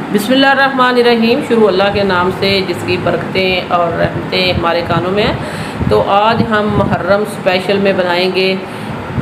बिस्मिल्लाहिर्रहमानिर्रहीम। शुरू अल्लाह के नाम से जिसकी बरकतें और रहमतें हमारे कानों में हैं। तो आज हम मुहर्रम स्पेशल में बनाएंगे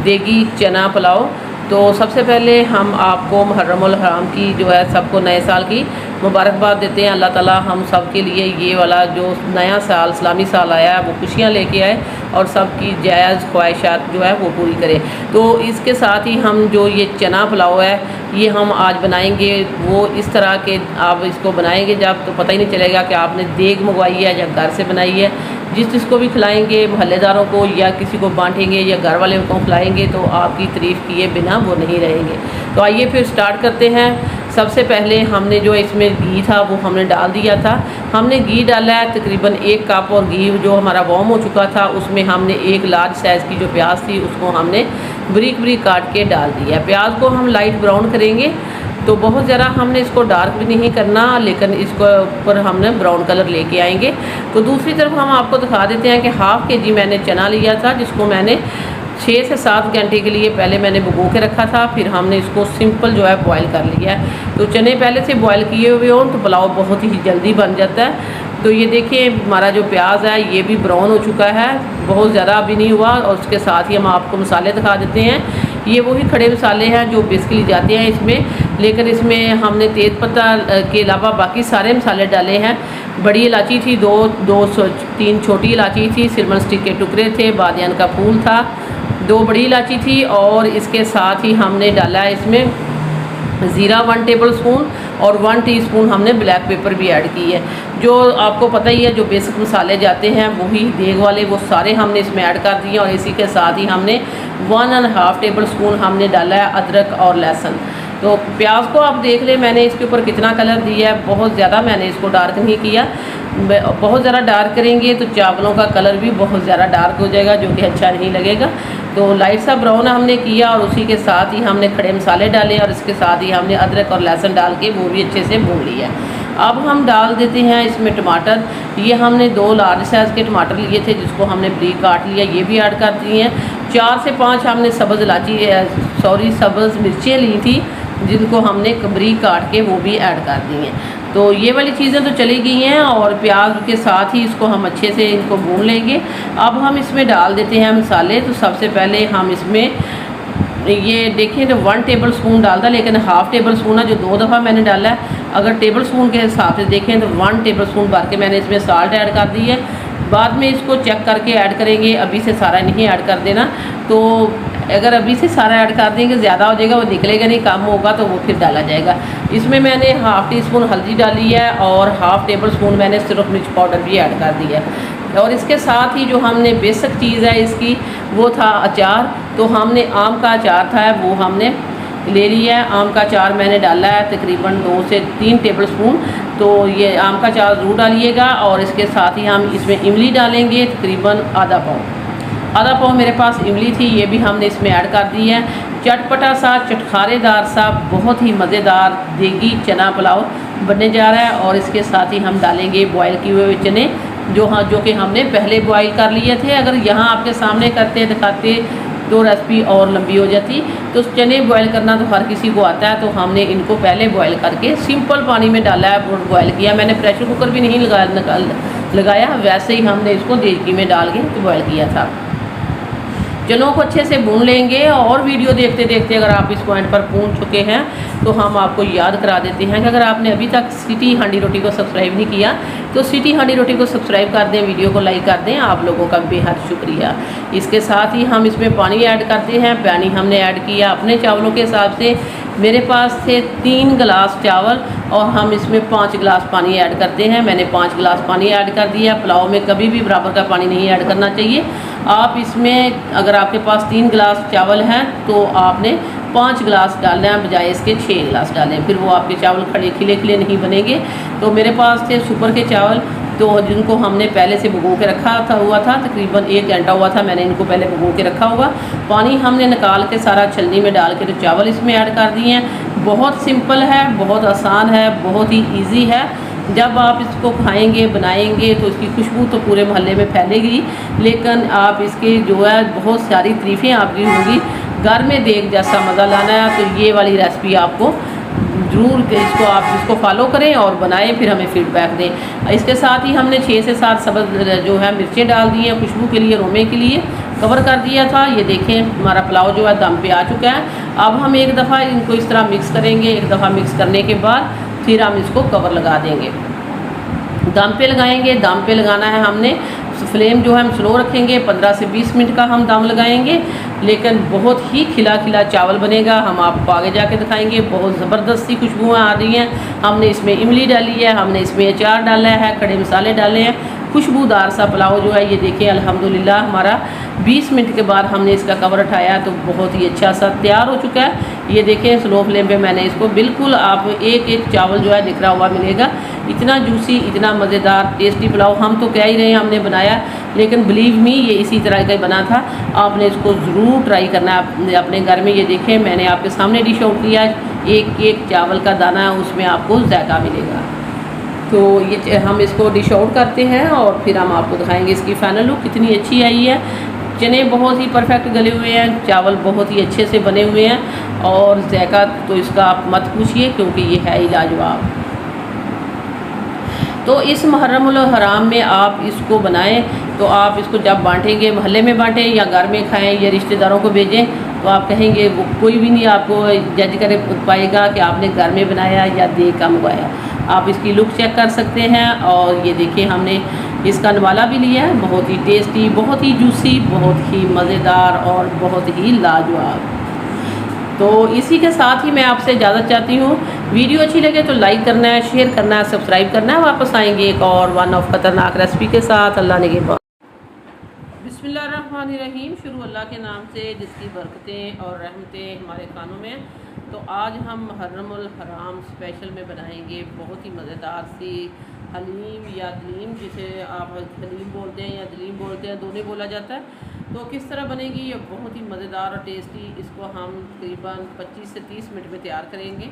देगी चना पुलाव। तो सबसे पहले हम आपको मुहर्रमुल हराम की जो है सबको नए साल की मुबारकबाद देते हैं। अल्लाह ताला हम सब के लिए ये वाला जो नया साल इस्लामी साल आया है वो खुशियाँ लेके आए और सबकी जायज़ ख्वाहिशात जो है वो पूरी करे। तो इसके साथ ही हम जो ये चना पुलाव है ये हम आज बनाएंगे। वो इस तरह के आप इसको बनाएंगे जब तो पता ही नहीं चलेगा कि आपने देग मंगवाई है या घर से बनाई है। जिसको भी खिलाएंगे मोहल्लेदारों को या किसी को बांटेंगे या घर वाले को खिलाएंगे तो आपकी तारीफ़ किए बिना वो नहीं रहेंगे। तो आइए फिर स्टार्ट करते हैं। सबसे पहले हमने जो इसमें घी था वो हमने डाल दिया था। हमने घी डाला है तकरीबन 1 कप और घी जो हमारा वार्म हो चुका था उसमें हमने एक लार्ज साइज़ की जो प्याज थी उसको हमने बारीक बारीक काट के डाल दिया। प्याज को हम लाइट ब्राउन करेंगे, तो बहुत ज़रा हमने इसको डार्क भी नहीं करना, लेकिन इसको ऊपर हमने ब्राउन कलर लेके आएंगे। तो दूसरी तरफ हम आपको दिखा देते हैं कि हाफ़ के जी मैंने चना लिया था जिसको मैंने 6 से 7 घंटे के लिए पहले मैंने भिगो के रखा था। फिर हमने इसको सिंपल जो है बॉयल कर लिया है। तो चने पहले से बॉयल किए हुए हों तो पुलाव बहुत ही जल्दी बन जाता है। तो ये देखिए हमारा जो प्याज है ये भी ब्राउन हो चुका है, बहुत ज़्यादा अभी नहीं हुआ। और उसके साथ ही हम आपको मसाले दिखा देते हैं। ये वही खड़े मसाले हैं जो बेसिकली जाते हैं इसमें, लेकिन इसमें हमने तेज़पत्ता के अलावा बाकी सारे मसाले डाले हैं। बड़ी इलायची थी, 3 छोटी इलायची थी, सिरमन स्टिक के टुकड़े थे, बादियान का फूल था, 2 बड़ी इलायची थी और इसके साथ ही हमने डाला है इसमें ज़ीरा 1 टेबल स्पून और 1 टीस्पून हमने ब्लैक पेपर भी ऐड की है। जो आपको पता ही है जो बेसिक मसाले जाते हैं वही देग वाले वो सारे हमने इसमें ऐड कर दिए। और इसी के साथ ही हमने 1.5 टेबल स्पून हमने डाला है अदरक और लहसुन। तो प्याज को आप देख लें मैंने इसके ऊपर कितना कलर दिया है, बहुत ज़्यादा मैंने इसको डार्क नहीं किया। बहुत ज़्यादा डार्क करेंगे तो चावलों का कलर भी बहुत ज़्यादा डार्क हो जाएगा जो कि अच्छा नहीं लगेगा। तो लाइट सा ब्राउन हमने किया और उसी के साथ ही हमने खड़े मसाले डाले और इसके साथ ही हमने अदरक और लहसुन डाल के वो भी अच्छे से भून लिया। अब हम डाल देते हैं इसमें टमाटर। ये हमने 2 लार्ज साइज़ के टमाटर लिए थे जिसको हमने बारीक काट लिया, ये भी ऐड कर दिए हैं। 4 से 5 हमने सब्ज़ मिर्चें ली थी जिनको हमने बारीक काट के वो भी ऐड कर दी हैं। तो ये वाली चीज़ें तो चली गई हैं और प्याज के साथ ही इसको हम अच्छे से इनको भून लेंगे। अब हम इसमें डाल देते हैं मसाले। तो सबसे पहले हम इसमें ये देखें तो 1 टेबल स्पून डालता, लेकिन हाफ़ टेबल स्पून है जो 2 दफ़ा मैंने डाला है। अगर टेबल स्पून के हिसाब से देखें तो 1 टेबल स्पून भर के मैंने इसमें साल्ट ऐड कर दी है। बाद में इसको चेक करके ऐड करेंगे, अभी से सारा नहीं ऐड कर देना। तो अगर अभी से सारा ऐड कर देंगे ज़्यादा हो जाएगा, वो निकलेगा नहीं, कम होगा तो वो फिर डाला जाएगा। इसमें मैंने हाफ़ टी स्पून हल्दी डाली है और हाफ़ टेबल स्पून मैंने सिर्फ मिर्च पाउडर भी ऐड कर दिया है। और इसके साथ ही जो हमने बेसिक चीज़ है इसकी वो था अचार। तो हमने आम का अचार था वो हमने ले लिया है। आम का अचार मैंने डाला है तकरीबन 2 से 3 टेबल स्पून। तो ये आम का अचार ज़रूर डालिएगा। और इसके साथ ही हम इसमें इमली डालेंगे तकरीबन आधा पाव मेरे पास इमली थी, ये भी हमने इसमें ऐड कर दी है। चटपटा सा चटखारेदार सा बहुत ही मज़ेदार देगी चना पुलाव बनने जा रहा है। और इसके साथ ही हम डालेंगे बॉयल किए हुए चने जो कि हमने पहले बॉयल कर लिए थे। अगर यहाँ आपके सामने करते दिखाते तो रेसिपी और लंबी हो जाती। तो चने बॉयल करना तो हर किसी को आता है, तो हमने इनको पहले बॉयल करके सिंपल पानी में डाला है, बॉयल किया। मैंने प्रेशर कुकर भी नहीं लगाया, वैसे ही हमने इसको देगी में डाल के तो बॉयल किया था। चनों को अच्छे से भून लेंगे। और वीडियो देखते देखते अगर आप इस पॉइंट पर पहुंच चुके हैं तो हम आपको याद करा देते हैं कि अगर आपने अभी तक सिटी हांडी रोटी को सब्सक्राइब नहीं किया तो सिटी हांडी रोटी को सब्सक्राइब कर दें, वीडियो को लाइक कर दें। आप लोगों का बेहद शुक्रिया। इसके साथ ही हम इसमें पानी ऐड करते हैं। पानी हमने ऐड किया अपने चावलों के हिसाब से। मेरे पास थे 3 गिलास चावल और हम इसमें 5 गिलास पानी ऐड करते हैं। मैंने 5 गिलास पानी ऐड कर दिया। पुलाव में कभी भी बराबर का पानी नहीं ऐड करना चाहिए। आप इसमें अगर आपके पास 3 गिलास चावल हैं तो आपने 5 गिलास डालना है, बजाय इसके 6 गिलास डालें, फिर वो आपके चावल खड़े खिले खिले नहीं बनेंगे। तो मेरे पास थे सुपर के चावल तो जिनको हमने पहले से भिगो के रखा हुआ था तकरीबन 1 घंटा हुआ था मैंने इनको पहले भिगो के रखा हुआ। पानी हमने निकाल के सारा छलनी में डाल के तो चावल इसमें ऐड कर दिए हैं। बहुत सिंपल है, बहुत आसान है, बहुत ही ईजी है। जब आप इसको खाएंगे बनाएंगे तो इसकी खुशबू तो पूरे मोहल्ले में फैलेगी, लेकिन आप इसके जो है बहुत सारी तारीफ़ें आपकी होंगी। घर में देख जैसा मज़ा लाना है तो ये वाली रेसिपी आपको ज़रूर इसको आप इसको फॉलो करें और बनाएं, फिर हमें फीडबैक दें। इसके साथ ही हमने 6 से 7 सब्ज़ जो है मिर्चें डाल दी हैं खुशबू के लिए, रोमे के लिए कवर कर दिया था। ये देखें हमारा पुलाव जो है दम पे आ चुका है। अब हम एक दफ़ा इनको इस तरह मिक्स करेंगे। एक दफ़ा मिक्स करने के बाद फिर हम इसको कवर लगा देंगे, दम पे लगाएंगे। दम पे लगाना है हमने, फ्लेम जो है हम स्लो रखेंगे। 15 से 20 मिनट का हम दम लगाएंगे, लेकिन बहुत ही खिला खिला चावल बनेगा। हम आपको आगे जाके दिखाएंगे। बहुत ज़बरदस्ती खुशबुएँ आ रही हैं। हमने इसमें इमली डाली है, हमने इसमें अचार डाला है, खड़े मसाले डाले हैं। खुशबूदार सा पुलाव जो है ये देखिए अल्हम्दुलिल्लाह हमारा 20 मिनट के बाद हमने इसका कवर उठाया तो बहुत ही अच्छा सा तैयार हो चुका है। ये देखें स्लो फ्लेम पे मैंने इसको बिल्कुल, आप एक एक चावल जो है निखरा हुआ मिलेगा। इतना जूसी, इतना मज़ेदार टेस्टी पुलाव हम तो कह ही रहे हैं हमने बनाया, लेकिन बिलीव मी ये इसी तरह का बना था। आपने इसको ज़रूर ट्राई करना है अपने घर में। ये देखें मैंने आपके सामने डिश आउट किया, एक एक चावल का दाना उसमें आपको जायका मिलेगा। तो ये हम इसको डिश आउट करते हैं और फिर हम आपको दिखाएंगे इसकी फाइनल लुक कितनी अच्छी आई है। चने बहुत ही परफेक्ट गले हुए हैं, चावल बहुत ही अच्छे से बने हुए हैं और जायका तो इसका आप मत पूछिए क्योंकि ये है ही लाजवाब। तो इस मुहर्रमुल हराम में आप इसको बनाएं, तो आप इसको जब बांटेंगे महल्ले में बांटें या घर में खाएं या रिश्तेदारों को भेजें, तो आप कहेंगे वो कोई भी नहीं आपको जज कर पाएगा कि आपने घर में बनाया या दे का मंगवाया। आप इसकी लुक चेक कर सकते हैं। और ये देखिए हमने इसका नवाला भी लिया है, बहुत ही टेस्टी, बहुत ही जूसी, बहुत ही मज़ेदार और बहुत ही लाजवाब। तो इसी के साथ ही मैं आपसे इजाज़त चाहती हूँ। वीडियो अच्छी लगे तो लाइक करना है, शेयर करना है, सब्सक्राइब करना है। वापस आएंगे एक और वन ऑफ खतरनाक रेसिपी के साथ। अल्लाह ने बिस्मिल्लाहिर्रहमानिर्रहीम। शुरू अल्लाह के नाम से जिसकी बरकतें और रहमतें हमारे खानों में। तो आज हम मुहर्रमुल हराम स्पेशल में बनाएंगे बहुत ही मज़ेदार सी हलीम या दलीम, जिसे आप हलीम बोलते हैं या दलीम बोलते हैं, दोनों बोला जाता है। तो किस तरह बनेगी ये बहुत ही मज़ेदार और टेस्टी। इसको हम तकरीबन 25 से 30 मिनट में तैयार करेंगे।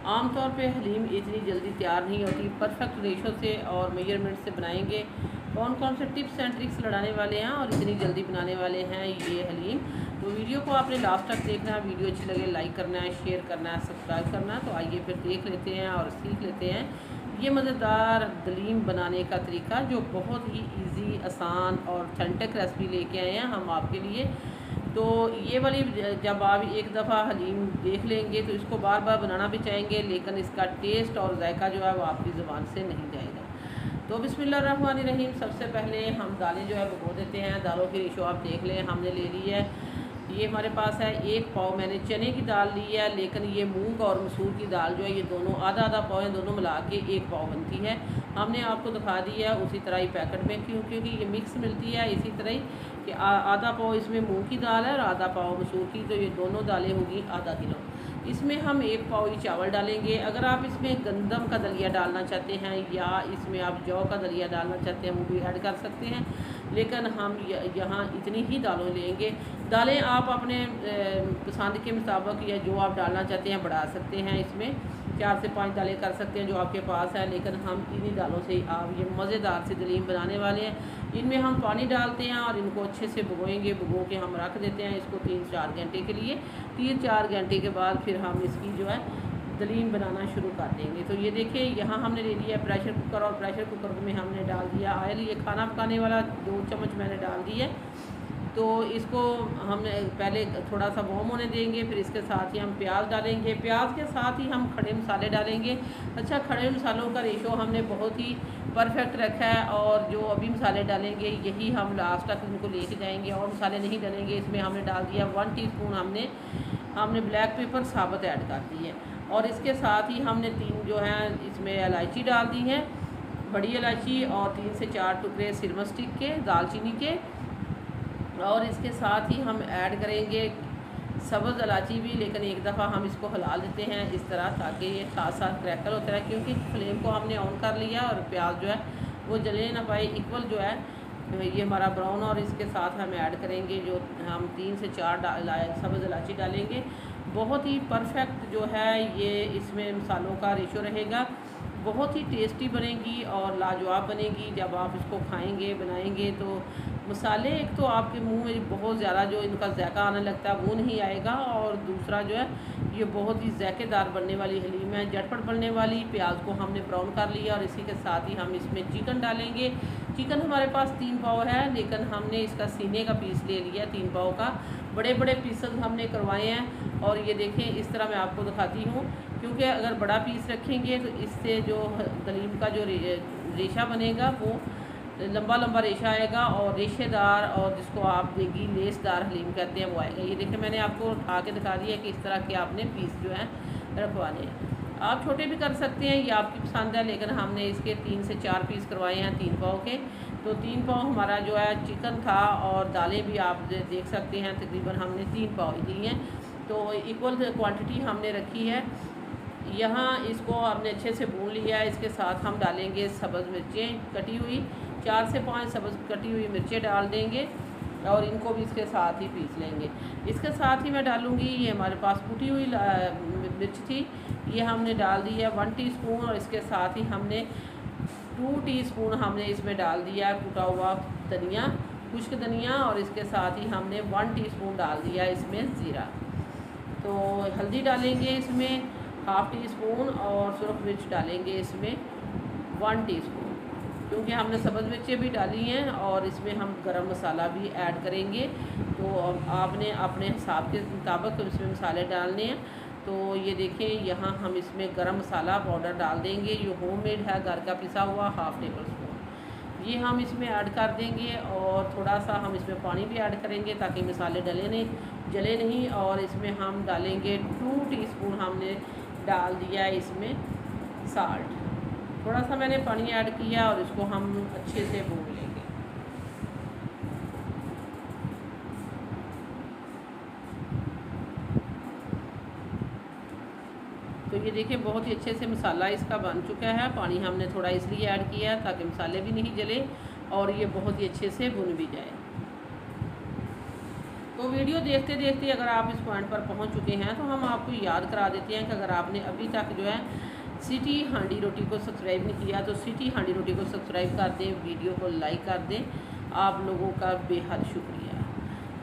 आमतौर पे हलीम इतनी जल्दी तैयार नहीं होती। परफेक्ट रेशो से और मेजरमेंट से बनाएंगे। कौन कौन से टिप्स एंड ट्रिक्स लड़ाने वाले हैं और इतनी जल्दी बनाने वाले हैं ये हलीम। तो वीडियो को आपने लास्ट तक देखना है। वीडियो अच्छी लगे लाइक करना है, शेयर करना है, सब्सक्राइब करना है। तो आइए फिर देख लेते हैं और सीख लेते हैं ये मज़ेदार दलीम बनाने का तरीका, जो बहुत ही इजी, आसान और ऑथेंटिक रेसिपी लेके आए हैं हम आपके लिए। तो ये वाली जब आप एक दफ़ा हलीम देख लेंगे तो इसको बार बार बनाना भी चाहेंगे, लेकिन इसका टेस्ट और जायका जो है वो आपकी ज़ुबान से नहीं जाएगा। तो बिस्मिल्लाहिर्रहमानिर्रहीम। सबसे पहले हम दालें जो है भिगो देते हैं। दालों की रेशो आप देख लें, हमने ले ली है, ये हमारे पास है 1 पाव मैंने चने की दाल ली है, लेकिन ये मूंग और मसूर की दाल जो है ये दोनों आधा आधा पाव है, दोनों मिला के 1 पाव बनती है। हमने आपको दिखा दी है उसी तरह ही पैकेट में, क्योंकि ये मिक्स मिलती है इसी तरह ही कि आधा पाव इसमें मूंग की दाल है और आधा पाव मसूर की, तो ये दोनों दालें होगी आधा किलो। इसमें हम 1 पाव ही चावल डालेंगे। अगर आप इसमें गंदम का दलिया डालना चाहते हैं या इसमें आप जौ का दलिया डालना चाहते हैं वो भी ऐड कर सकते हैं, लेकिन हम यहाँ इतनी ही दालें लेंगे। दालें आप अपने पसंद के मुताबिक या जो आप डालना चाहते हैं बढ़ा सकते हैं। इसमें 4 से 5 दालें कर सकते हैं जो आपके पास है, लेकिन हम इन्हीं दालों से आप ये मज़ेदार सी दलीम बनाने वाले हैं। इनमें हम पानी डालते हैं और इनको अच्छे से भिगोएंगे। भिगो के हम रख देते हैं इसको 3-4 घंटे के लिए। 3-4 घंटे के बाद फिर हम इसकी जो है दलीम बनाना शुरू कर देंगे। तो ये देखिए यहाँ हमने ले लिया प्रेशर कुकर, और प्रेशर कुकर में हमने डाल दिया ऑयल। ये खाना पकाने वाला 2 चम्मच मैंने डाल दिया। तो इसको हमने पहले थोड़ा सा वार्म होने देंगे, फिर इसके साथ ही हम प्याज डालेंगे। प्याज के साथ ही हम खड़े मसाले डालेंगे। अच्छा, खड़े मसालों का रेशो हमने बहुत ही परफेक्ट रखा है, और जो अभी मसाले डालेंगे यही हम लास्ट तक इनको लेके जाएंगे, और मसाले नहीं डालेंगे। इसमें हमने डाल दिया 1 टीस्पून हमने ब्लैक पेपर साबुत ऐड कर दी है, और इसके साथ ही हमने 3 जो है इसमें इलायची डाल दी है, बड़ी इलायची, और 3 से 4 टुकड़े सिनेमन स्टिक के, दालचीनी के, और इसके साथ ही हम ऐड करेंगे सब्ज़ इलायची भी, लेकिन एक दफ़ा हम इसको हिला देते हैं इस तरह, ताकि ये साथ साथ क्रैकल होता है, क्योंकि फ्लेम को हमने ऑन कर लिया और प्याज जो है वो जले ना पाए, इक्वल जो है ये हमारा ब्राउन। और इसके साथ हम ऐड करेंगे जो हम 3 से 4 सब्ज़ इलायची डालेंगे। बहुत ही परफेक्ट जो है ये इसमें मसालों का रेशो रहेगा। बहुत ही टेस्टी बनेगी और लाजवाब बनेगी। जब आप इसको खाएंगे बनाएंगे तो मसाले एक तो आपके मुंह में बहुत ज़्यादा जो इनका जायका आने लगता है वो नहीं आएगा, और दूसरा जो है ये बहुत ही ज़ायकेदार बनने वाली हलीम है, झटपट बनने वाली। प्याज को हमने ब्राउन कर लिया और इसी के साथ ही हम इसमें चिकन डालेंगे। चिकन हमारे पास 3 पाव है, लेकिन हमने इसका सीने का पीस ले लिया 3 पाव का। बड़े बड़े पीसेस हमने करवाए हैं और ये देखें इस तरह मैं आपको दिखाती हूँ, क्योंकि अगर बड़ा पीस रखेंगे तो इससे जो हलीम का जो रेशा बनेगा वो लंबा लंबा रेशा आएगा और रेशेदार, और जिसको आप देगी लेसदार हलीम कहते हैं, वो आएगा। ये देखिए मैंने आपको उठा के दिखा दिया कि इस तरह के आपने पीस जो है रखवाने हैं। आप छोटे भी कर सकते हैं, ये आपकी पसंद है, लेकिन हमने इसके 3 से 4 पीस करवाए हैं 3 पाव के। तो 3 पाव हमारा जो है चिकन था और दालें भी आप देख सकते हैं तकरीबन हमने 3 पाव ही दी हैं। तो इक्वल क्वांटिटी हमने रखी है। यहाँ इसको हमने अच्छे से भून लिया है। इसके साथ हम डालेंगे सब्ज़ मिर्चें कटी हुई, 4 से 5 सब्ज़ कटी हुई मिर्चें डाल देंगे और इनको भी इसके साथ ही पीस लेंगे। इसके साथ ही मैं डालूँगी, ये हमारे पास कुटी हुई मिर्च थी, ये हमने डाल दी है 1 टीस्पून, और इसके साथ ही हमने 2 टीस्पून हमने इसमें डाल दिया कुटा हुआ धनिया, खुश्क धनिया, और इसके साथ ही हमने 1 टीस्पून डाल दिया इसमें ज़ीरा। तो हल्दी डालेंगे इसमें 1/2 टीस्पून और सुरख मिर्च डालेंगे इसमें 1 टीस्पून, क्योंकि हमने सब्ज़ मिर्चें भी डाली हैं और इसमें हम गरम मसाला भी ऐड करेंगे। तो आपने अपने हिसाब के मुताबिक इसमें मसाले डालने हैं। तो ये देखें यहाँ हम इसमें गरम मसाला पाउडर डाल देंगे, ये होममेड है, घर का पिसा हुआ 1/2 टेबल स्पून ये हम इसमें ऐड कर देंगे। और थोड़ा सा हम इसमें पानी भी ऐड करेंगे ताकि मसाले जले नहीं। और इसमें हम डालेंगे 2 टीस्पून हमने डाल दिया इसमें साल्ट, थोड़ा सा मैंने पानी ऐड किया और इसको हम अच्छे से भून लेंगे। तो ये देखिए बहुत ही अच्छे से मसाला इसका बन चुका है। पानी हमने थोड़ा इसलिए ऐड किया है ताकि मसाले भी नहीं जले और ये बहुत ही अच्छे से भुन भी जाए। तो वीडियो देखते देखते अगर आप इस पॉइंट पर पहुंच चुके हैं तो हम आपको याद करा देते हैं कि अगर आपने अभी तक जो है सिटी हांडी रोटी को सब्सक्राइब नहीं किया तो सिटी हांडी रोटी को सब्सक्राइब कर दें, वीडियो को लाइक कर दें। आप लोगों का बेहद शुक्रिया।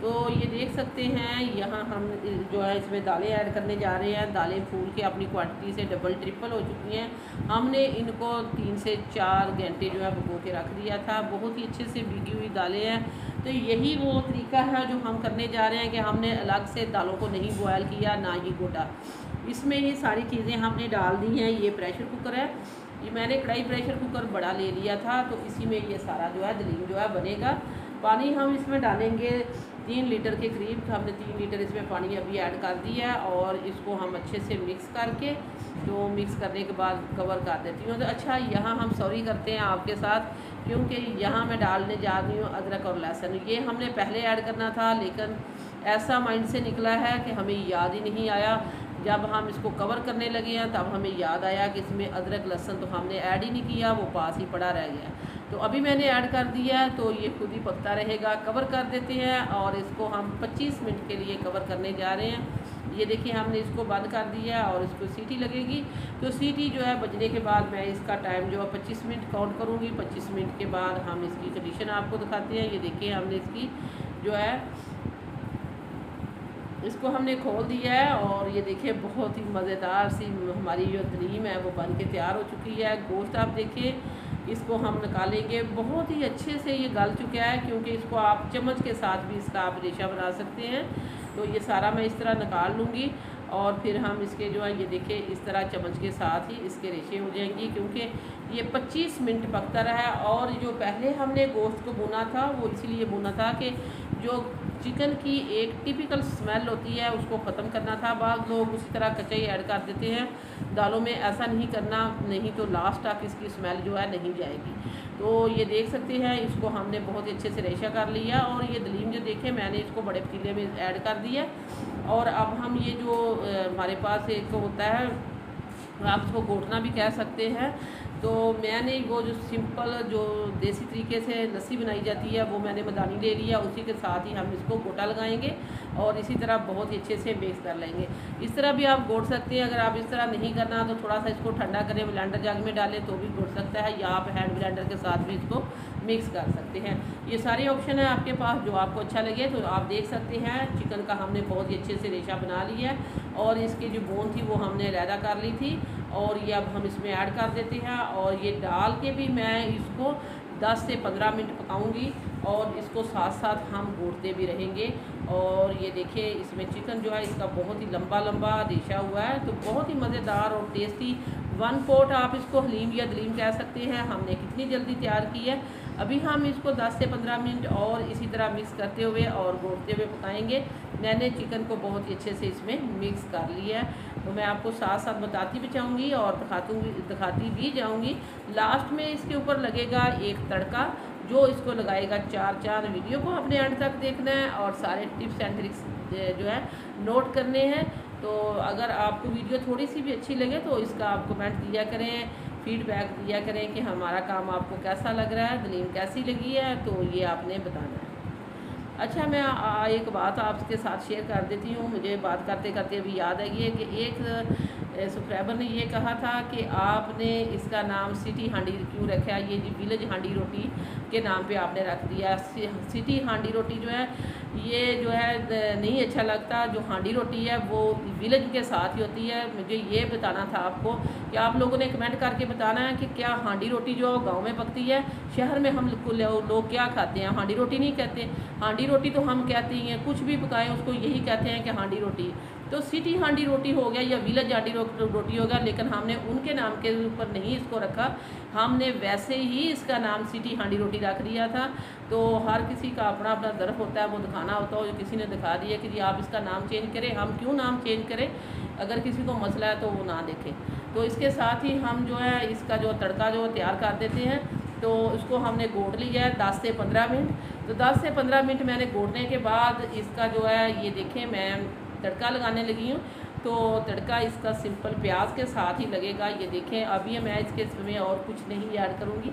तो ये देख सकते हैं यहाँ हम जो है इसमें दालें ऐड करने जा रहे हैं। दालें फूल के अपनी क्वांटिटी से डबल ट्रिपल हो चुकी हैं। हमने इनको 3 से 4 घंटे जो है भिगो के रख दिया था। बहुत ही अच्छे से भीगी हुई दालें हैं। तो यही वो तरीका है जो हम करने जा रहे हैं कि हमने अलग से दालों को नहीं बॉयल किया, ना ही गोटा। इसमें ये सारी चीज़ें हमने डाल दी हैं। ये प्रेशर कुकर है, ये मैंने कढ़ाई प्रेशर कुकर बड़ा ले लिया था, तो इसी में ये सारा जो है दलीम जो है बनेगा। पानी हम इसमें डालेंगे 3 लीटर के करीब। हमने 3 लीटर इसमें पानी अभी ऐड कर दिया है और इसको हम अच्छे से मिक्स करके, तो मिक्स करने के बाद कवर कर देती हूँ। तो अच्छा यहाँ हम सॉरी करते हैं आपके साथ, क्योंकि यहाँ मैं डालने जा रही हूँ अदरक और लहसुन। ये हमने पहले ऐड करना था, लेकिन ऐसा माइंड से निकला है कि हमें याद ही नहीं आया। जब हम इसको कवर करने लगे हैं तब हमें याद आया कि इसमें अदरक लहसुन तो हमने ऐड ही नहीं किया, वो पास ही पड़ा रह गया। तो अभी मैंने ऐड कर दिया है, तो ये खुद ही पकता रहेगा। कवर कर देते हैं और इसको हम 25 मिनट के लिए कवर करने जा रहे हैं। ये देखिए हमने इसको बंद कर दिया और इसको सीटी लगेगी। तो सीटी जो है बजने के बाद मैं इसका टाइम जो है 25 मिनट काउंट करूँगी। 25 मिनट के बाद हम इसकी कंडीशन आपको दिखाते हैं। ये देखिए हमने इसकी जो है इसको हमने खोल दिया है और ये देखिए बहुत ही मज़ेदार सी हमारी जो दलीम है वो बन के तैयार हो चुकी है। गोश्त आप देखिए, इसको हम निकालेंगे। बहुत ही अच्छे से ये गल चुका है, क्योंकि इसको आप चम्मच के साथ भी इसका आप रेशा बना सकते हैं। तो ये सारा मैं इस तरह निकाल लूँगी और फिर हम इसके जो है ये देखिए इस तरह चम्मच के साथ ही इसके रेशे हो जाएंगी, क्योंकि ये 25 मिनट पकता रहा। और जो पहले हमने गोश्त को भुना था वो इसीलिए भुना था कि जो चिकन की एक टिपिकल स्मेल होती है उसको ख़त्म करना था। बाद लोग उसी तरह कच्चा ही ऐड कर देते हैं दालों में, ऐसा नहीं करना, नहीं तो लास्ट तक इसकी स्मेल जो है नहीं जाएगी। तो ये देख सकते हैं इसको हमने बहुत अच्छे से रेशा कर लिया और ये दलीम जो देखें मैंने इसको बड़े पतीले में ऐड कर दिया। और अब हम ये जो हमारे पास एक होता है, आप इसको घोटना भी कह सकते हैं, तो मैंने वो जो सिंपल जो देसी तरीके से लस्सी बनाई जाती है वो मैंने मदानी ले लिया। उसी के साथ ही हम इसको गोटा लगाएंगे और इसी तरह बहुत ही अच्छे से मिक्स कर लेंगे। इस तरह भी आप घोट सकते हैं। अगर आप इस तरह नहीं करना तो थोड़ा सा इसको ठंडा करें, ब्लेंडर जग में डालें तो भी घोट सकता है, या आप हैंड ब्लेंडर के साथ भी इसको मिक्स कर सकते हैं। ये सारे ऑप्शन है आपके पास, जो आपको अच्छा लगे। तो आप देख सकते हैं चिकन का हमने बहुत ही अच्छे से रेशा बना लिया है और इसकी जो बोन थी वो हमने अलहदा कर ली थी। और ये अब हम इसमें ऐड कर देते हैं और ये डाल के भी मैं इसको 10 से 15 मिनट पकाऊंगी और इसको साथ साथ हम भूनते भी रहेंगे। और ये देखिए इसमें चिकन जो है इसका बहुत ही लंबा लंबा रेशा हुआ है, तो बहुत ही मज़ेदार और टेस्टी 1 पॉट आप इसको हलीम या दलीम कह सकते हैं, हमने कितनी जल्दी तैयार की है। अभी हम इसको 10 से 15 मिनट और इसी तरह मिक्स करते हुए और भूनते हुए पकाएंगे। मैंने चिकन को बहुत ही अच्छे से इसमें मिक्स कर लिया है, तो मैं आपको साथ साथ बताती भी जाऊँगी और दिखाती भी जाऊँगी। लास्ट में इसके ऊपर लगेगा एक तड़का जो इसको लगाएगा 4 चांद। वीडियो को अपने एंड तक देखना है और सारे टिप्स एंड ट्रिक्स जो है नोट करने हैं। तो अगर आपको वीडियो थोड़ी सी भी अच्छी लगे तो इसका आप कमेंट दिया करें, फीडबैक दिया करें कि हमारा काम आपको कैसा लग रहा है, दलीम कैसी लगी है, तो ये आपने बताना है। अच्छा, मैं एक बात आपके साथ शेयर कर देती हूँ। मुझे बात करते करते अभी याद आई है कि एक सब्सक्राइबर ने ये कहा था कि आपने इसका नाम सिटी हांडी क्यों रखा है, ये जी विलेज हांडी रोटी के नाम पे आपने रख दिया। सिटी हांडी रोटी जो है ये जो है नहीं अच्छा लगता। जो हांडी रोटी है वो विलेज के साथ ही होती है। मुझे ये बताना था आपको कि आप लोगों ने कमेंट करके बताना है कि क्या हांडी रोटी जो गांव में पकती है, शहर में हम लोग क्या खाते हैं, हांडी रोटी नहीं कहते। हांडी रोटी तो हम कहते ही हैं, कुछ भी पकाएं उसको यही कहते हैं कि हांडी रोटी। तो सिटी हांडी रोटी हो गया या विलेज हांडी रोटी हो गया, लेकिन हमने उनके नाम के ऊपर नहीं इसको रखा, हमने वैसे ही इसका नाम सिटी हांडी रोटी रख दिया था। तो हर किसी का अपना अपना ज़र्फ होता है, वो दिखाना होता है। किसी ने दिखा दिया कि जी आप इसका नाम चेंज करें, हम क्यों नाम चेंज करें, अगर किसी को मसला है तो वो ना देखें। तो इसके साथ ही हम जो है इसका जो तड़का जो तैयार कर देते हैं। तो इसको हमने गोड़ लिया है 10 से 15 मिनट। तो 10 से 15 मिनट मैंने गोड़ने के बाद इसका जो है ये देखें मैं तड़का लगाने लगी हूँ। तो तड़का इसका सिंपल प्याज के साथ ही लगेगा। ये देखें अभी मैं इसमें और कुछ नहीं ऐड करूँगी।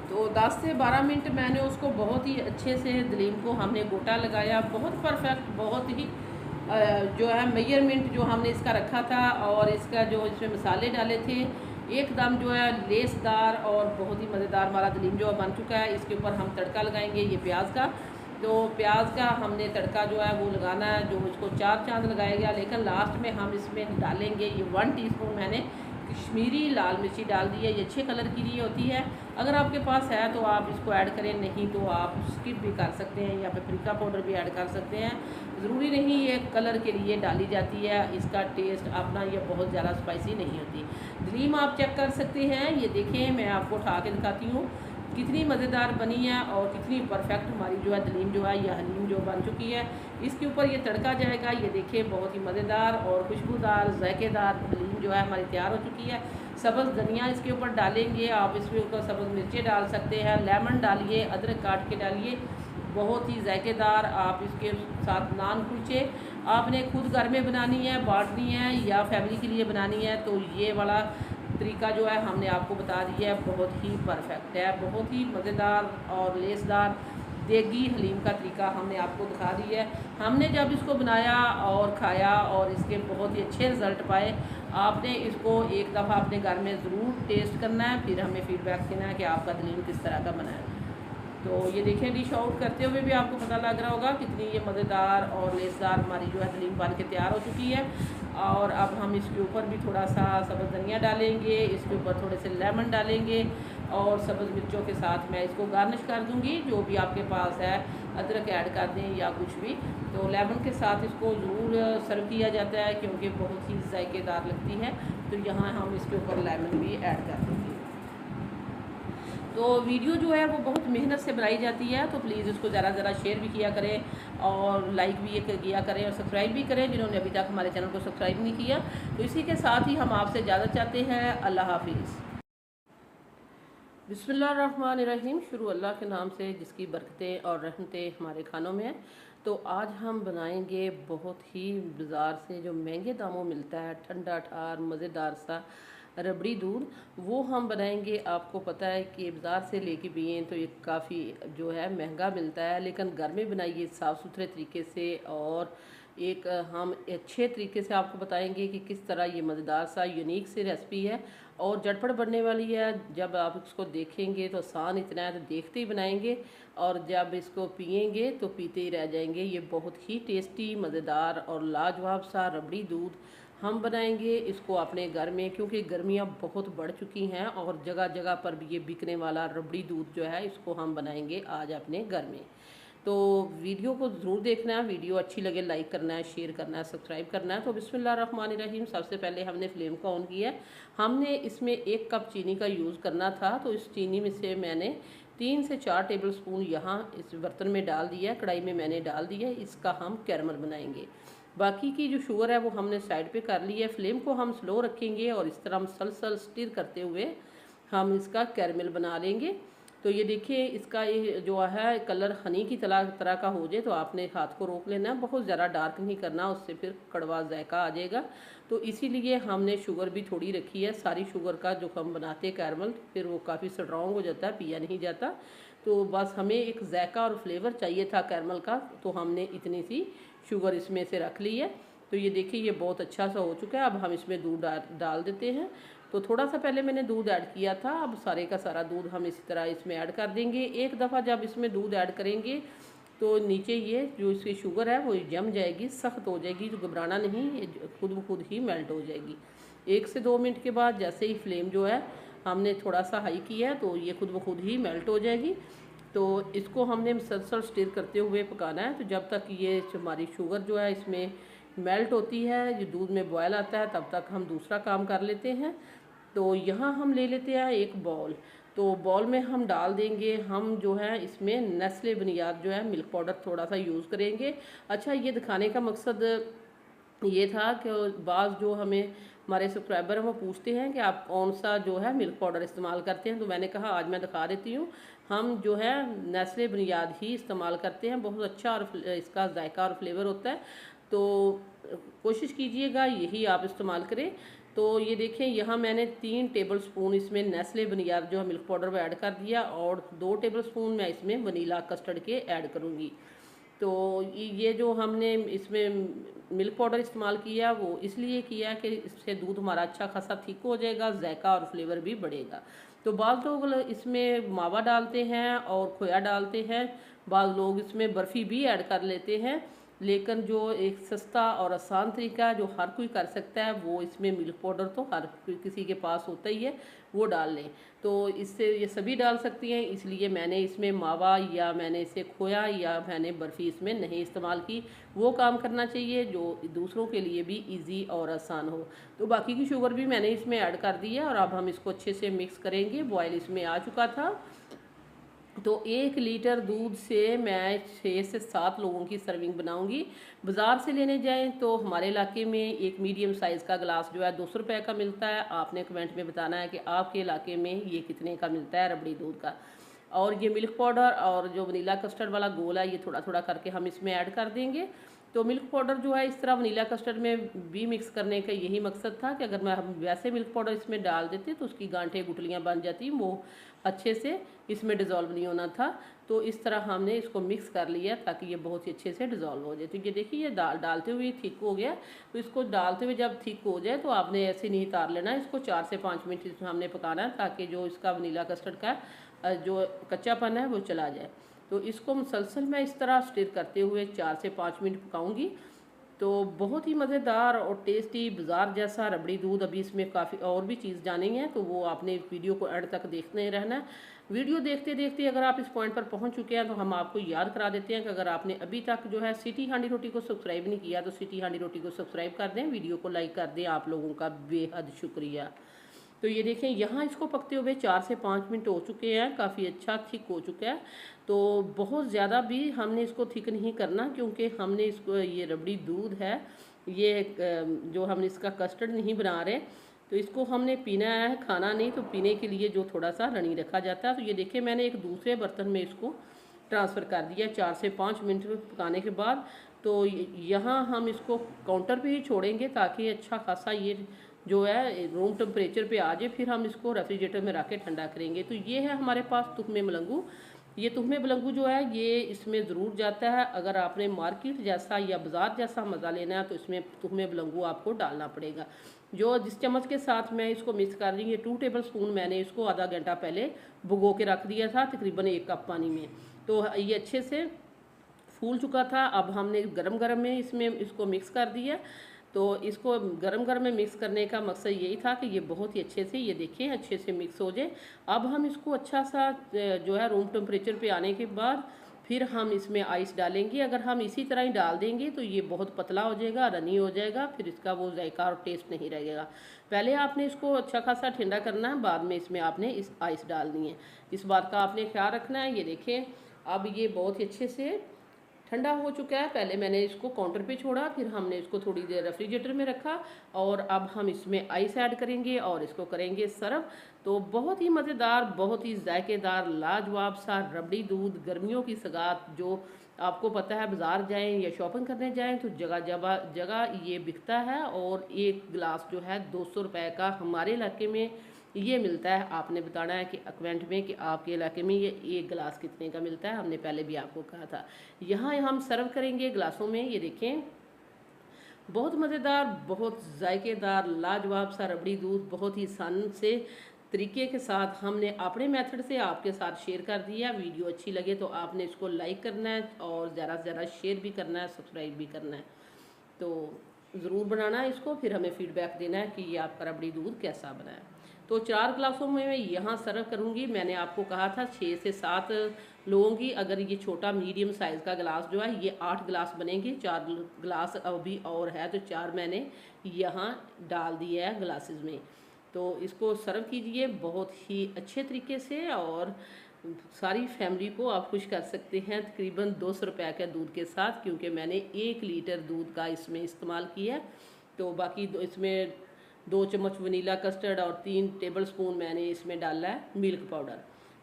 तो 10 से 12 मिनट मैंने उसको बहुत ही अच्छे से दलीम को हमने गोटा लगाया, बहुत परफेक्ट, बहुत ही जो है मेजरमेंट जो हमने इसका रखा था और इसका जो इसमें मसाले डाले थे एकदम जो है लेसदार और बहुत ही मज़ेदार हमारा दलीम जो बन चुका है। इसके ऊपर हम तड़का लगाएंगे ये प्याज का। तो प्याज का हमने तड़का जो है वो लगाना है, जो इसको 4 चांद लगाया गया। लेकिन लास्ट में हम इसमें डालेंगे ये 1 टीस्पून मैंने कश्मीरी लाल मिर्ची डाल दी है, ये अच्छे कलर की लिए होती है। अगर आपके पास है तो आप इसको ऐड करें, नहीं तो आप स्किप भी कर सकते हैं या पेपरिका पाउडर भी ऐड कर सकते हैं। ज़रूरी नहीं ये कलर के लिए डाली जाती है, इसका टेस्ट अपना ये बहुत ज़्यादा स्पाइसी नहीं होती। दलीम आप चेक कर सकते हैं, ये देखें मैं आपको उठा के दिखाती हूँ कितनी मज़ेदार बनी है और कितनी परफेक्ट हमारी जो है दलीम जो है या हलीम जो बन चुकी है। इसके ऊपर ये तड़का जाएगा, ये देखिए बहुत ही मज़ेदार और खुशबूदार जायकेदार हलीम जो है हमारी तैयार हो चुकी है। सब्ज़ धनिया इसके ऊपर डालेंगे, आप इसके ऊपर सब्ज़ मिर्चें डाल सकते हैं, लेमन डालिए, अदरक काट के डालिए, बहुत ही जायकेदार। आप इसके साथ नान कुलचे आपने खुद घर में बनानी है, बांटनी है या फैमिली के लिए बनानी है, तो ये वाला तरीका जो है हमने आपको बता दिया है, बहुत ही परफेक्ट है, बहुत ही मज़ेदार और लेसदार देगी हलीम का तरीका हमने आपको दिखा दिया है। हमने जब इसको बनाया और खाया और इसके बहुत ही अच्छे रिज़ल्ट पाए। आपने इसको एक दफ़ा अपने घर में ज़रूर टेस्ट करना है, फिर हमें फ़ीडबैक देना है कि आपका दलीम किस तरह का बना है। तो ये देखें डिश आउट करते हुए भी आपको पता लग रहा होगा कितनी ये मज़ेदार और लेसदार हमारी जो है दलीम बन के तैयार हो चुकी है। और अब हम इसके ऊपर भी थोड़ा सा सब्ज़ धनिया डालेंगे, इसके ऊपर थोड़े से लेमन डालेंगे और सब्ज़ मिर्चों के साथ मैं इसको गार्निश कर दूंगी। जो भी आपके पास है अदरक ऐड कर दें या कुछ भी, तो लेमन के साथ इसको ज़रूर सर्व किया जाता है क्योंकि बहुत ही जायकेदार लगती है। तो यहाँ हम इसके ऊपर लेमन भी ऐड कर देंगे। तो वीडियो जो है वो बहुत मेहनत से बनाई जाती है, तो प्लीज़ इसको ज़रा शेयर भी किया करें और लाइक भी किया करें और सब्सक्राइब भी करें जिन्होंने अभी तक हमारे चैनल को सब्सक्राइब नहीं किया। तो इसी के साथ ही हम आपसे इजाज़त चाहते हैं। अल्लाह हाफिज़। बिस्मिल्लाहिर्रहमानिर्रहीम। शुरू अल्लाह के नाम से जिसकी बरकतें और रहमतें हमारे खानों में है। तो आज हम बनाएंगे बहुत ही बाज़ार से जो महंगे दामों मिलता है ठंडा ठार मज़ेदार सा रबड़ी दूध, वो हम बनाएंगे। आपको पता है कि बाज़ार से लेके पिए तो ये काफ़ी जो है महंगा मिलता है, लेकिन घर में बनाइए साफ़ सुथरे तरीके से और एक हम अच्छे तरीके से आपको बताएंगे कि किस तरह ये मज़ेदार सा यूनिक सी रेसिपी है और झटपट बनने वाली है। जब आप इसको देखेंगे तो आसान इतना है तो देखते ही बनाएंगे, और जब इसको पिएंगे तो पीते ही रह जाएंगे। ये बहुत ही टेस्टी, मज़ेदार और लाजवाब सा रबड़ी दूध हम बनाएंगे इसको अपने घर में, क्योंकि गर्मियाँ बहुत बढ़ चुकी हैं और जगह जगह पर भी ये बिकने वाला रबड़ी दूध जो है इसको हम बनाएंगे आज अपने घर में। तो वीडियो को ज़रूर देखना है, वीडियो अच्छी लगे लाइक करना है, शेयर करना है, सब्सक्राइब करना है। तो बिस्मिल्लाहिर्रहमानिर्रहीम, सबसे पहले हमने फ्लेम को ऑन किया। हमने इसमें 1 कप चीनी का यूज़ करना था, तो इस चीनी में से मैंने 3 से 4 टेबल स्पून यहाँ इस बर्तन में डाल दिया, कढ़ाई में मैंने डाल दिया। इसका हम कैरमल बनाएंगे। बाकी की जो शुगर है वो हमने साइड पे कर ली है। फ्लेम को हम स्लो रखेंगे और इस तरह मसलसल स्टिर करते हुए हम इसका कैरमल बना लेंगे। तो ये देखिए, इसका ये जो है कलर हनी की तरह का हो जाए तो आपने हाथ को रोक लेना है, बहुत ज़्यादा डार्क नहीं करना, उससे फिर कड़वा जायका आ जाएगा। तो इसीलिए हमने शुगर भी थोड़ी रखी है। सारी शुगर का जो हम बनाते हैं कैरमल, फिर वो काफ़ी स्ट्रॉन्ग हो जाता है, पिया नहीं जाता। तो बस हमें एक जायका और फ्लेवर चाहिए था कैरमल का, तो हमने इतनी सी शुगर इसमें से रख ली है। तो ये देखिए, ये बहुत अच्छा सा हो चुका है। अब हम इसमें दूध डाल देते हैं। तो थोड़ा सा पहले मैंने दूध ऐड किया था, अब सारे का सारा दूध हम इसी तरह इसमें ऐड कर देंगे। एक दफ़ा जब इसमें दूध ऐड करेंगे तो नीचे ये जो इसकी शुगर है वो जम जाएगी, सख्त हो जाएगी। तो घबराना नहीं, ये खुद ब खुद ही मेल्ट हो जाएगी। 1 से 2 मिनट के बाद जैसे ही फ्लेम जो है हमने थोड़ा सा हाई किया है तो ये खुद ब खुद ही मेल्ट हो जाएगी। तो इसको हमने मुसलसल स्टिर करते हुए पकाना है। तो जब तक ये हमारी शुगर जो है इसमें मेल्ट होती है, ये दूध में बॉयल आता है, तब तक हम दूसरा काम कर लेते हैं। तो यहाँ हम ले लेते हैं एक बाउल। तो बाउल में हम डाल देंगे, हम जो है इसमें नेस्ले बुनियाद जो है मिल्क पाउडर थोड़ा सा यूज़ करेंगे। अच्छा, ये दिखाने का मकसद ये था कि बाज़ जो हमें हमारे सब्सक्राइबर हैं वो पूछते हैं कि आप कौन सा जो है मिल्क पाउडर इस्तेमाल करते हैं। तो मैंने कहा आज मैं दिखा देती हूँ। हम जो है नेस्ले बुनियाद ही इस्तेमाल करते हैं, बहुत अच्छा और इसका जायका और फ्लेवर होता है। तो कोशिश कीजिएगा यही आप इस्तेमाल करें। तो ये देखें, यहाँ मैंने 3 टेबल स्पून इसमें नेस्ले बुनियाद जो है मिल्क पाउडर वो ऐड कर दिया, और 2 टेबल स्पून मैं इसमें वनीला कस्टर्ड के ऐड करूँगी। तो ये जो हमने इसमें मिल्क पाउडर इस्तेमाल किया वो इसलिए किया कि इससे दूध हमारा अच्छा खासा थिक हो जाएगा, जायका और फ्लेवर भी बढ़ेगा। तो बाज़ लोग इसमें मावा डालते हैं और खोया डालते हैं, बाज़ लोग इसमें बर्फ़ी भी ऐड कर लेते हैं। लेकिन जो एक सस्ता और आसान तरीका जो हर कोई कर सकता है वो इसमें मिल्क पाउडर तो हर किसी के पास होता ही है, वो डाल लें। तो इससे ये सभी डाल सकती हैं, इसलिए मैंने इसमें मावा या मैंने इसे खोया या मैंने बर्फ़ी इसमें नहीं इस्तेमाल की। वो काम करना चाहिए जो दूसरों के लिए भी ईजी और आसान हो। तो बाकी की शुगर भी मैंने इसमें ऐड कर दी है और अब हम इसको अच्छे से मिक्स करेंगे। बॉयल इसमें आ चुका था। तो 1 लीटर दूध से मैं 6 से 7 लोगों की सर्विंग बनाऊंगी। बाज़ार से लेने जाएं तो हमारे इलाके में एक मीडियम साइज़ का गिलास जो है 200 रुपये का मिलता है। आपने कमेंट में बताना है कि आपके इलाके में ये कितने का मिलता है रबड़ी दूध का। और ये मिल्क पाउडर और जो वनीला कस्टर्ड वाला गोल है ये थोड़ा थोड़ा करके हम इसमें ऐड कर देंगे। तो मिल्क पाउडर जो है इस तरह वनीला कस्टर्ड में भी मिक्स करने का यही मकसद था कि अगर मैं हम वैसे मिल्क पाउडर इसमें डाल देते तो उसकी गांठें गुठलियाँ बन जाती, वो अच्छे से इसमें डिज़ोल्व नहीं होना था। तो इस तरह हमने इसको मिक्स कर लिया ताकि ये बहुत ही अच्छे से डिज़ोल्व हो जाए। तो ये देखिए, ये डालते हुए थिक हो गया। तो इसको डालते हुए जब थिक हो जाए तो आपने ऐसे नहीं तार लेना, इसको 4 से 5 मिनट इसमें हमने पकाना है ताकि जो इसका वनीला कस्टर्ड का जो कच्चापन है वो चला जाए। तो इसको मुसलसल मैं इस तरह स्टिर करते हुए 4 से 5 मिनट पकाऊंगी। तो बहुत ही मज़ेदार और टेस्टी बाज़ार जैसा रबड़ी दूध। अभी इसमें काफ़ी और भी चीज़ जानेंगे हैं, तो वो आपने वीडियो को एंड तक देखते रहना है। वीडियो देखते देखते अगर आप इस पॉइंट पर पहुंच चुके हैं तो हम आपको याद करा देते हैं कि अगर आपने अभी तक जो है सिटी हांडी रोटी को सब्सक्राइब नहीं किया तो सिटी हांडी रोटी को सब्सक्राइब कर दें, वीडियो को लाइक कर दें। आप लोगों का बेहद शुक्रिया। तो ये देखें, यहाँ इसको पकते हुए 4 से 5 मिनट हो चुके हैं, काफ़ी अच्छा थिक हो चुका है। तो बहुत ज़्यादा भी हमने इसको थिक नहीं करना, क्योंकि हमने इसको ये रबड़ी दूध है, ये जो हम इसका कस्टर्ड नहीं बना रहे, तो इसको हमने पीना है, खाना नहीं। तो पीने के लिए जो थोड़ा सा रनी रखा जाता है। तो ये देखें, मैंने एक दूसरे बर्तन में इसको ट्रांसफ़र कर दिया 4 से 5 मिनट पकाने के बाद। तो यहाँ हम इसको काउंटर पे ही छोड़ेंगे ताकि अच्छा खासा ये जो है रूम टेम्परेचर पे आ जाए, फिर हम इसको रेफ्रिजरेटर में रख के ठंडा करेंगे। तो ये है हमारे पास तुख्मे मलंगू। ये तुहमे बलंगू जो है ये इसमें ज़रूर जाता है। अगर आपने मार्केट जैसा या बाज़ार जैसा मज़ा लेना है तो इसमें तुहमे बलंगू आपको डालना पड़ेगा। जो जिस चम्मच के साथ मैं इसको मिक्स कर रही हूँ 2 टेबल स्पून मैंने इसको आधा घंटा पहले भिगो के रख दिया था तकरीबन 1 कप पानी में। तो ये अच्छे से फूल चुका था। अब हमने गरम गरम में इसमें इसको मिक्स कर दिया। तो इसको गरम गरम में मिक्स करने का मकसद यही था कि ये बहुत ही अच्छे से, ये देखें, अच्छे से मिक्स हो जाए। अब हम इसको अच्छा सा जो है रूम टेम्परेचर पे आने के बाद फिर हम इसमें आइस डालेंगे। अगर हम इसी तरह ही डाल देंगे तो ये बहुत पतला हो जाएगा, रनी हो जाएगा, फिर इसका वो जायका और टेस्ट नहीं रहेगा। पहले आपने इसको अच्छा खासा ठंडा करना है, बाद में इसमें आपने इस आइस डालनी है। इस बात का आपने ख्याल रखना है। ये देखें अब ये बहुत ही अच्छे से ठंडा हो चुका है। पहले मैंने इसको काउंटर पे छोड़ा, फिर हमने इसको थोड़ी देर रेफ्रिजरेटर में रखा और अब हम इसमें आइस ऐड करेंगे और इसको करेंगे सर्व। तो बहुत ही मज़ेदार, बहुत ही जायकेदार, लाजवाब सा रबड़ी दूध, गर्मियों की सगात। जो आपको पता है बाज़ार जाएं या शॉपिंग करने जाएं तो जगह जगह जगह ये बिकता है और एक गिलास जो है 200 रुपये का हमारे इलाके में ये मिलता है। आपने बताना है कि कमेंट में कि आपके इलाके में ये एक गिलास कितने का मिलता है। हमने पहले भी आपको कहा था। यहाँ हम सर्व करेंगे गिलासों में। ये देखें बहुत मज़ेदार, बहुत जायकेदार, लाजवाब सा रबड़ी दूध, बहुत ही आसान से तरीके के साथ हमने अपने मेथड से आपके साथ शेयर कर दिया। वीडियो अच्छी लगे तो आपने इसको लाइक करना है और ज़्यादा से ज़्यादा शेयर भी करना है, सब्सक्राइब भी करना है। तो ज़रूर बनाना है इसको, फिर हमें फीडबैक देना है कि ये आपका रबड़ी दूध कैसा बना है। तो 4 गिलासों में मैं यहाँ सर्व करूँगी। मैंने आपको कहा था 6 से 7 लोगों की। अगर ये छोटा मीडियम साइज़ का गिलास जो है ये 8 गिलास बनेंगे। 4 गिलास अभी और है तो 4 मैंने यहाँ डाल दिए है गिलासेस में। तो इसको सर्व कीजिए बहुत ही अच्छे तरीके से और सारी फैमिली को आप खुश कर सकते हैं तकरीबन 200 रुपये के दूध के साथ, क्योंकि मैंने 1 लीटर दूध का इसमें इस्तेमाल किया। तो बाकी इसमें 2 चम्मच वनीला कस्टर्ड और 3 टेबल स्पून मैंने इसमें डाला है मिल्क पाउडर।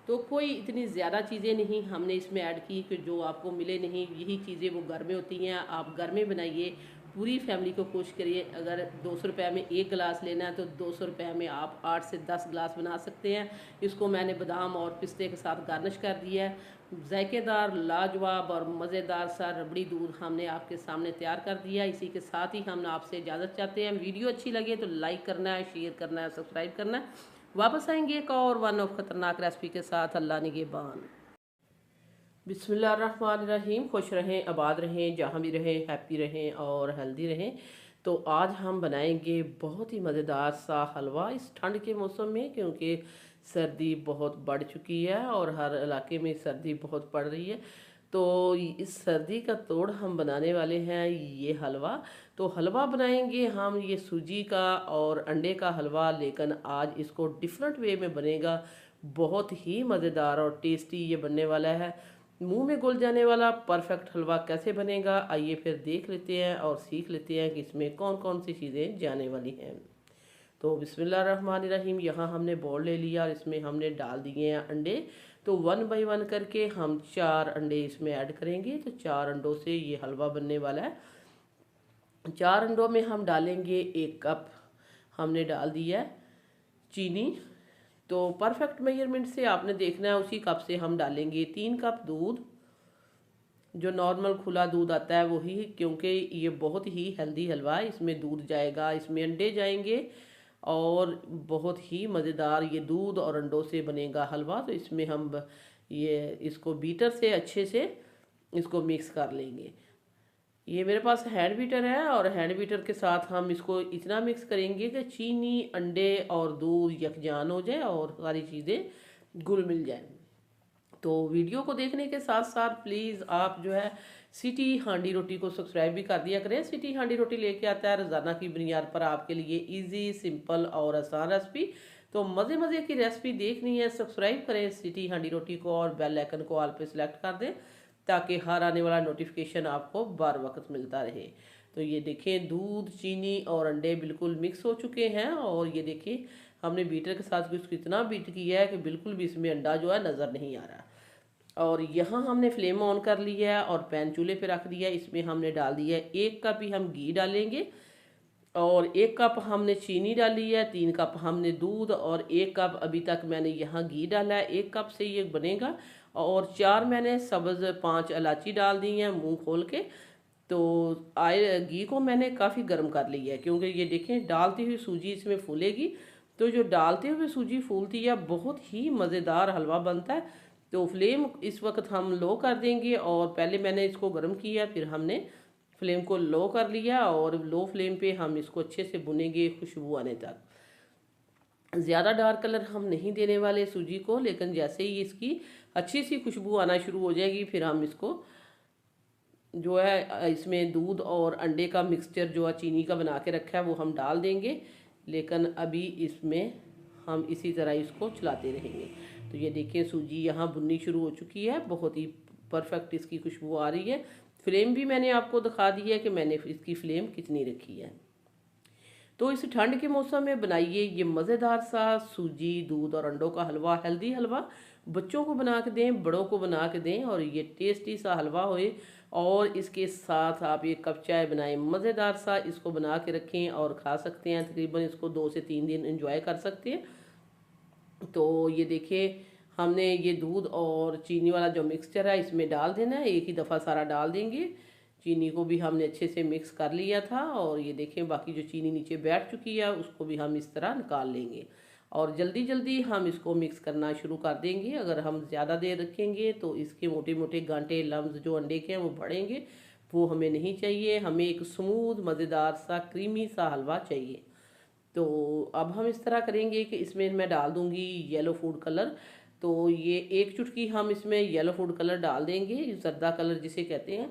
तो कोई इतनी ज़्यादा चीज़ें नहीं हमने इसमें ऐड की कि जो आपको मिले नहीं। यही चीज़ें वो घर में होती हैं, आप घर में बनाइए, पूरी फैमिली को खुश करिए। अगर 200 रुपये में 1 गिलास लेना है तो 200 रुपये में आप 8 से 10 गिलास बना सकते हैं। इसको मैंने बादाम और पिस्ते के साथ गार्निश कर दिया है। जायकेदार, लाजवाब और मज़ेदार सा रबड़ी दूध हमने आपके सामने तैयार कर दिया। इसी के साथ ही हम आपसे इजाज़त चाहते हैं। वीडियो अच्छी लगे तो लाइक करना है, शेयर करना है, सब्सक्राइब करना है। वापस आएंगे एक और वन ऑफ खतरनाक रेसिपी के साथ। अल्लाह निगहबान। बिस्मिल्लाहिर्रहमानिर्रहीम। खुश रहें, आबाद रहें, जहाँ भी रहें, हैप्पी रहें और हेल्दी रहें। तो आज हम बनाएंगे बहुत ही मज़ेदार सा हलवा इस ठंड के मौसम में, क्योंकि सर्दी बहुत बढ़ चुकी है और हर इलाके में सर्दी बहुत पड़ रही है। तो इस सर्दी का तोड़ हम बनाने वाले हैं ये हलवा। तो हलवा बनाएंगे हम ये सूजी का और अंडे का हलवा, लेकिन आज इसको डिफरेंट वे में बनेगा। बहुत ही मज़ेदार और टेस्टी ये बनने वाला है। मुंह में घुल जाने वाला परफेक्ट हलवा कैसे बनेगा आइए फिर देख लेते हैं और सीख लेते हैं कि इसमें कौन कौन सी चीज़ें जाने वाली हैं। तो बिस्मिल्लाहिर्रहमानिर्रहीम। यहाँ हमने बोल ले लिया और इसमें हमने डाल दिए हैं अंडे। तो 1 बाय 1 करके हम 4 अंडे इसमें ऐड करेंगे। तो 4 अंडों से ये हलवा बनने वाला है। 4 अंडों में हम डालेंगे 1 कप हमने डाल दिया है चीनी। तो परफेक्ट मेजरमेंट से आपने देखना है, उसी कप से हम डालेंगे 3 कप दूध। जो नॉर्मल खुला दूध आता है वही, क्योंकि ये बहुत ही हेल्दी हलवा है। इसमें दूध जाएगा, इसमें अंडे जाएंगे और बहुत ही मज़ेदार ये दूध और अंडों से बनेगा हलवा। तो इसमें हम इसको बीटर से अच्छे से इसको मिक्स कर लेंगे। ये मेरे पास हैंड बीटर है और हैंड बीटर के साथ हम इसको इतना मिक्स करेंगे कि चीनी, अंडे और दूध यकजान हो जाए और सारी चीज़ें घुल मिल जाए। तो वीडियो को देखने के साथ साथ प्लीज़ आप जो है सिटी हांडी रोटी को सब्सक्राइब भी कर दिया करें। सिटी हांडी रोटी लेके आता है रोज़ाना की बुनियाद पर आपके लिए इजी, सिंपल और आसान रेसिपी। तो मज़े मज़े की रेसिपी देखनी है, सब्सक्राइब करें सिटी हांडी रोटी को और बेल आइकन को ऑल पे सिलेक्ट कर दें ताकि हर आने वाला नोटिफिकेशन आपको बार वक्त मिलता रहे। तो ये देखें दूध, चीनी और अंडे बिल्कुल मिक्स हो चुके हैं और ये देखिए हमने बीटर के साथ इसको इतना बीट किया है कि बिल्कुल भी इसमें अंडा जो है नज़र नहीं आ रहा। और यहाँ हमने फ्लेम ऑन कर लिया है और पैन चूल्हे पे रख दिया है। इसमें हमने डाल दिया है 1 कप ही हम घी डालेंगे और 1 कप हमने चीनी डाली है, 3 कप हमने दूध और 1 कप अभी तक मैंने यहाँ घी डाला है। 1 कप से ये बनेगा और 4 मैंने सब्ज़ 5 इलायची डाल दी हैं मुंह खोल के। तो घी को मैंने काफ़ी गर्म कर लिया है, क्योंकि ये देखें डालती हुई सूजी इसमें फूलेगी। तो जो डालते हुए सूजी फूलती है बहुत ही मज़ेदार हलवा बनता है। तो फ्लेम इस वक्त हम लो कर देंगे, और पहले मैंने इसको गर्म किया, फिर हमने फ्लेम को लो कर लिया, और लो फ्लेम पे हम इसको अच्छे से भुनेंगे खुशबू आने तक। ज़्यादा डार्क कलर हम नहीं देने वाले सूजी को, लेकिन जैसे ही इसकी अच्छी सी खुशबू आना शुरू हो जाएगी फिर हम इसको जो है इसमें दूध और अंडे का मिक्सचर जो है चीनी का बना के रखा है वो हम डाल देंगे। लेकिन अभी इसमें हम इसी तरह इसको चलाते रहेंगे। तो ये देखिए सूजी यहाँ भुननी शुरू हो चुकी है, बहुत ही परफेक्ट इसकी खुशबू आ रही है। फ्लेम भी मैंने आपको दिखा दी है कि मैंने इसकी फ्लेम कितनी रखी है। तो इस ठंड के मौसम में बनाइए ये मज़ेदार सा सूजी दूध और अंडों का हलवा, हेल्दी हलवा। बच्चों को बना के दें, बड़ों को बना के दें, और ये टेस्टी सा हलवा होए। और इसके साथ आप ये कप चाय बनाएं, मज़ेदार सा इसको बना के रखें और खा सकते हैं। तकरीबन इसको 2 से 3 दिन एंजॉय कर सकते हैं। तो ये देखिए हमने ये दूध और चीनी वाला जो मिक्सचर है इसमें डाल देना है, एक ही दफ़ा सारा डाल देंगे। चीनी को भी हमने अच्छे से मिक्स कर लिया था, और ये देखें बाकी जो चीनी नीचे बैठ चुकी है उसको भी हम इस तरह निकाल लेंगे, और जल्दी जल्दी हम इसको मिक्स करना शुरू कर देंगे। अगर हम ज़्यादा देर रखेंगे तो इसके मोटे मोटे गांठे लम्स जो अंडे के हैं वो बढ़ेंगे, वो हमें नहीं चाहिए। हमें एक स्मूथ मज़ेदार सा क्रीमी सा हलवा चाहिए। तो अब हम इस तरह करेंगे कि इसमें मैं डाल दूंगी येलो फूड कलर। तो ये 1 चुटकी हम इसमें येलो फूड कलर डाल देंगे, जर्दा कलर जिसे कहते हैं।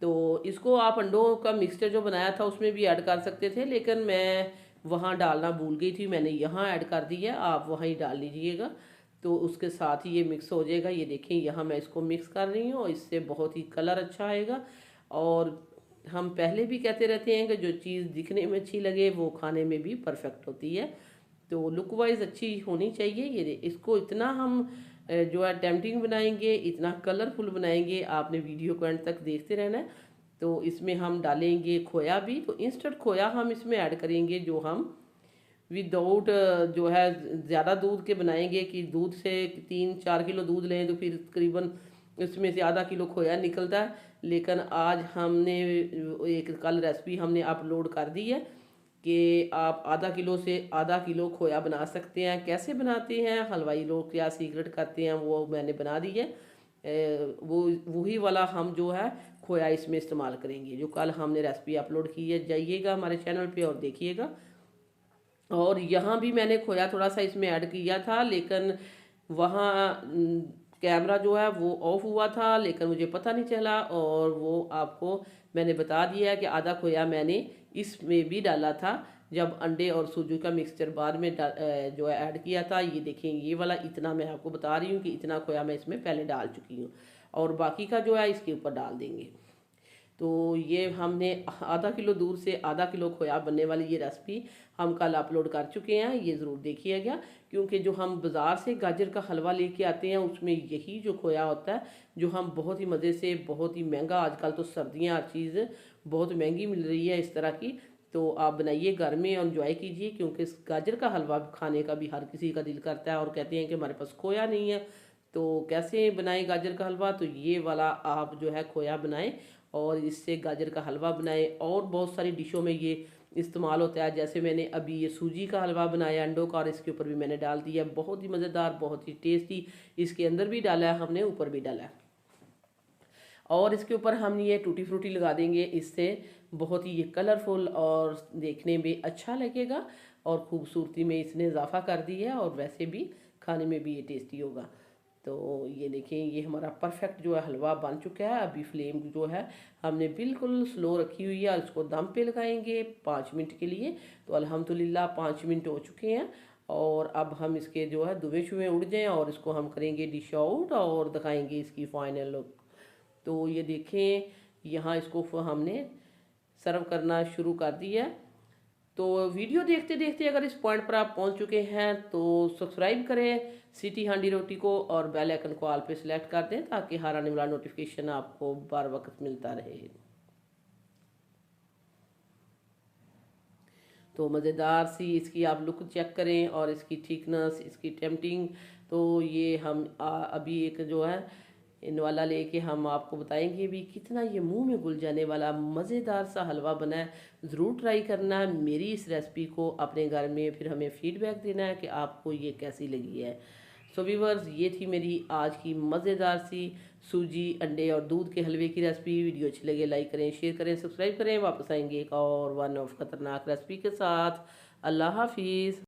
तो इसको आप अंडों का मिक्सचर जो बनाया था उसमें भी ऐड कर सकते थे, लेकिन मैं वहाँ डालना भूल गई थी, मैंने यहाँ ऐड कर दी है, आप वहाँ ही डाल लीजिएगा। तो उसके साथ ही ये मिक्स हो जाएगा। ये देखें यहाँ मैं इसको मिक्स कर रही हूँ, इससे बहुत ही कलर अच्छा आएगा। और हम पहले भी कहते रहते हैं कि जो चीज़ दिखने में अच्छी लगे वो खाने में भी परफेक्ट होती है। तो लुक वाइज अच्छी होनी चाहिए। ये इसको इतना हम जो है टेम्पटिंग बनाएंगे, इतना कलरफुल बनाएंगे, आपने वीडियो को एंड तक देखते रहना है। तो इसमें हम डालेंगे खोया भी। तो इंस्टेंट खोया हम इसमें ऐड करेंगे, जो हम विदाउट जो है ज़्यादा दूध के बनाएंगे कि दूध से 3-4 किलो दूध लें तो फिर तकरीबन इसमें से आधा किलो खोया निकलता है। लेकिन आज हमने एक कल रेसिपी हमने अपलोड कर दी है कि आप आधा किलो से आधा किलो खोया बना सकते हैं। कैसे बनाते हैं हलवाई लोग, क्या सीक्रेट करते हैं, वो मैंने बना दी है। वो वही वाला हम जो है खोया इसमें इस्तेमाल करेंगे, जो कल हमने रेसिपी अपलोड की है। जाइएगा हमारे चैनल पे और देखिएगा। और यहाँ भी मैंने खोया थोड़ा सा इसमें ऐड किया था, लेकिन वहाँ कैमरा जो है वो ऑफ हुआ था, लेकिन मुझे पता नहीं चला, और वो आपको मैंने बता दिया है कि आधा खोया मैंने इसमें भी डाला था जब अंडे और सूजी का मिक्सचर बाद में जो है ऐड किया था। ये देखें ये वाला इतना मैं आपको बता रही हूँ कि इतना खोया मैं इसमें पहले डाल चुकी हूँ, और बाकी का जो है इसके ऊपर डाल देंगे। तो ये हमने आधा किलो दूध से आधा किलो खोया बनने वाली ये रेसिपी हम कल अपलोड कर चुके हैं, ये ज़रूर देखिएगा। क्योंकि जो हम बाज़ार से गाजर का हलवा लेके आते हैं उसमें यही जो खोया होता है, जो हम बहुत ही मज़े से, बहुत ही महंगा, आजकल तो सर्दियाँ हर चीज़ बहुत महंगी मिल रही है इस तरह की। तो आप बनाइए घर में और एंजॉय कीजिए, क्योंकि इस गाजर का हलवा खाने का भी हर किसी का दिल करता है, और कहते हैं कि हमारे पास खोया नहीं है। तो कैसे बनाएं गाजर का हलवा? तो ये वाला आप जो है खोया बनाएं और इससे गाजर का हलवा बनाएं। और बहुत सारी डिशों में ये इस्तेमाल होता है, जैसे मैंने अभी ये सूजी का हलवा बनाया अंडों का, और इसके ऊपर भी मैंने डाल दिया, बहुत ही मज़ेदार, बहुत ही टेस्टी। इसके अंदर भी डाला है हमने, ऊपर भी डाला है। और इसके ऊपर हम ये टूटी फ्रूटी लगा देंगे, इससे बहुत ही ये कलरफुल और देखने में अच्छा लगेगा, और खूबसूरती में इसने इजाफा कर दी है, और वैसे भी खाने में भी ये टेस्टी होगा। तो ये देखें ये हमारा परफेक्ट जो है हलवा बन चुका है। अभी फ्लेम जो है हमने बिल्कुल स्लो रखी हुई है, इसको दम पे लगाएंगे 5 मिनट के लिए। तो अल्हम्दुलिल्लाह 5 मिनट हो चुके हैं, और अब हम इसके जो है धुएं शुएं उड़ जाएं, और इसको हम करेंगे डिश आउट और दिखाएंगे इसकी फाइनल लुक। तो ये देखें यहाँ इसको हमने सर्व करना शुरू कर दिया है। तो वीडियो देखते देखते अगर इस पॉइंट पर आप पहुंच चुके हैं तो सब्सक्राइब करें सिटी हांडी रोटी को, और बेल आइकन को ऑल पे सिलेक्ट कर दें, ताकि हर आने वाला नोटिफिकेशन आपको बार वक्त मिलता रहे। तो मज़ेदार सी इसकी आप लुक चेक करें और इसकी थिकनेस, इसकी टेम्पटिंग। तो ये हम अभी एक जो है इन वाला लेके हम आपको बताएंगे भी कितना ये मुंह में घुल जाने वाला मज़ेदार सा हलवा बना है। ज़रूर ट्राई करना है मेरी इस रेसिपी को अपने घर में, फिर हमें फीडबैक देना है कि आपको ये कैसी लगी है। सो व्यूअर्स, ये थी मेरी आज की मज़ेदार सी सूजी, अंडे और दूध के हलवे की रेसिपी। वीडियो अच्छी लगे लाइक करें, शेयर करें, सब्सक्राइब करें। वापस आएंगे एक और वन ऑफ खतरनाक रेसिपी के साथ। अल्लाह हाफिज़।